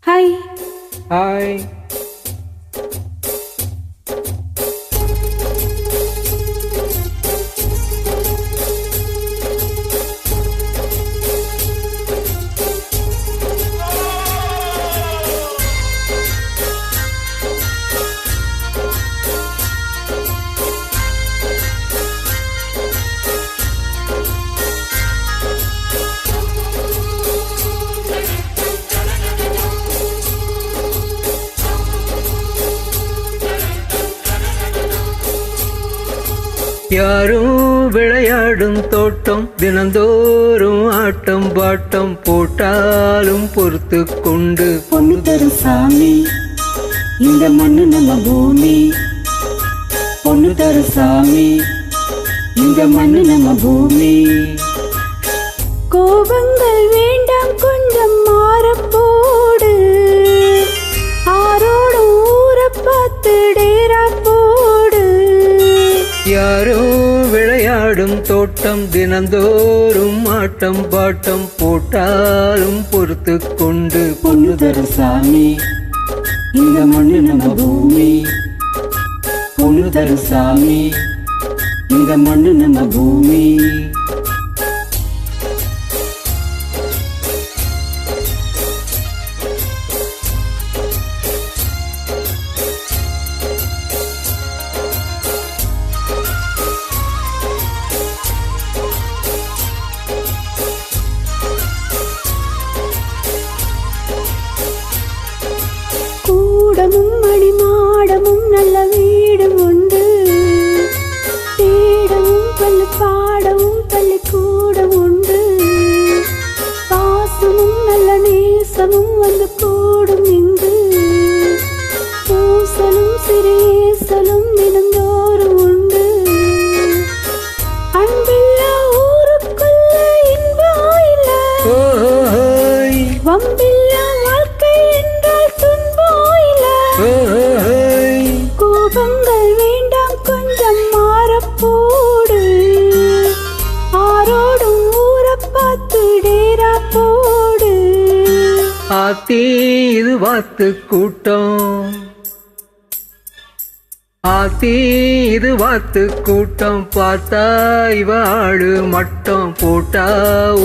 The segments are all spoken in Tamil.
ஹாய். ஹாய். யாரும் விளையாடும் தோட்டம், தினந்தோறும் ஆட்டம் பாட்டம் போட்டாலும் பொறுத்து கொண்டு பொண்ணு தரும் சாமி இந்த மண்ணு நம்ம பூமி. பொண்ணு தரும் சாமி இந்த மண்ணு நம்ம பூமி. கோபங்கள் வேண்டாம், கொஞ்சம் மாறப்போடு. ஆரோடும் ஊரை பார்த்து டேரா போடு. யாரும் விளையாடும் தோட்டம், தினந்தோறும் ஆட்டம் பாட்டம் போட்டாலும் பொறுத்து கொண்டு பொண்ணு தரும் சாமி இந்த மண்ணு நம்ம பூமி. பொண்ணு தரும் சாமி இந்த மண்ணு நம்ம பூமி. கூடமும் மணிமாடமும் நல்ல வீடும் உண்டு. தேடவும் பள்ளி பாடவும் பள்ளிக்கூடம் உண்டு. பாசமும் நல்ல நேசமும் வந்து கூடும் இங்கு. பூசலும் சிரேசலும் தினந்தோறும் உண்டு. அன்பில்லா ஊருக்குள்ள இன்பம் இல்ல. வம்பில்லா வாழ்க்கை என்றால் துன்பம் இல்ல. கோபங்கள் வேண்டாம், கொஞ்சம் மாறப்போடு. ஆரோடும் ஊரை பார்த்து டேரா போடு. ஆத்தி இது வாத்து கூட்டம், ஆத்தி இது வாத்து கூட்டம். பார்த்தா இவ ஆளு மட்டம், போட்டா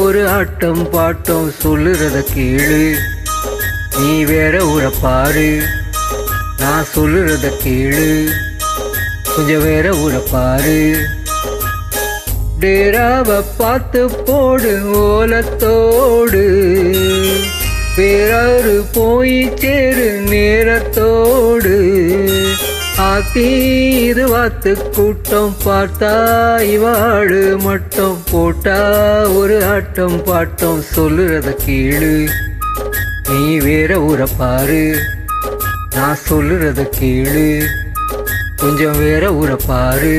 ஒரு ஆட்டம் பாட்டம். சொல்லுறத கேளு, நீ வேற ஊரை பாரு. நான் சொல்லுறத கேளு, கொஞ்சம் வேற ஊரை பாரு. டேராவை பார்த்து போடு ஓலத்தோடு. வேறாரு போய் சேரு நேரத்தோடு. ஆத்தி இது வாத்து கூட்டம், பார்த்தா இவாடு மட்டம், போட்டா ஒரு ஆட்டம் பாட்டம். சொல்லுறத கேளு, நீ வேற ஊரை பாரு. நான் சொல்லுறத கேளு, கொஞ்சம் வேற ஊரை பாரு.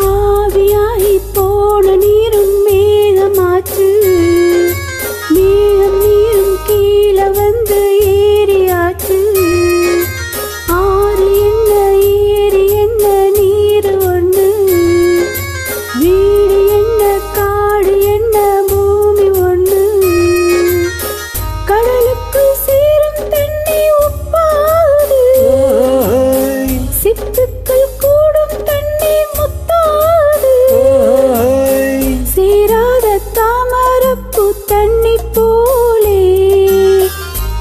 ஆவியாகி போன நீரும் மேகமாச்சு. மேகம் நீரும் கீழே வந்து ஏரியாச்சு. ஆறு என்ன ஏரி என்ன நீர் ஒண்ணு. வீடு என்ன காடு என்ன பூமி ஒண்ணு. கடலுக்கு சேரும் தண்ணி உப்பாது. சித்துக்கள் கூடும் தண்ணி முத்தாது. சேராத தாமரப்பூ தண்ணி போலே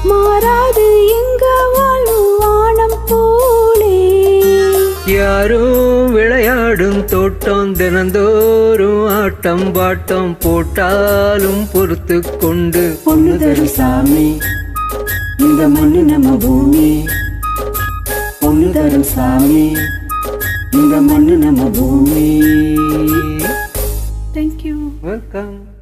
மாறாது எங்க வாழும் வானம் போலே. யாரும் விளையாடும் தோட்டம், தினந்தோறும் ஆட்டம் பாட்டம் போட்டாலும் பொறுத்து கொண்டு பொண்ணு தரும் சாமி இந்த மண்ணு நம்ம பூமி. பொண்ணு தரும் சாமி இந்த மண்ணு நம்ம பூமி. Thank you. Welcome.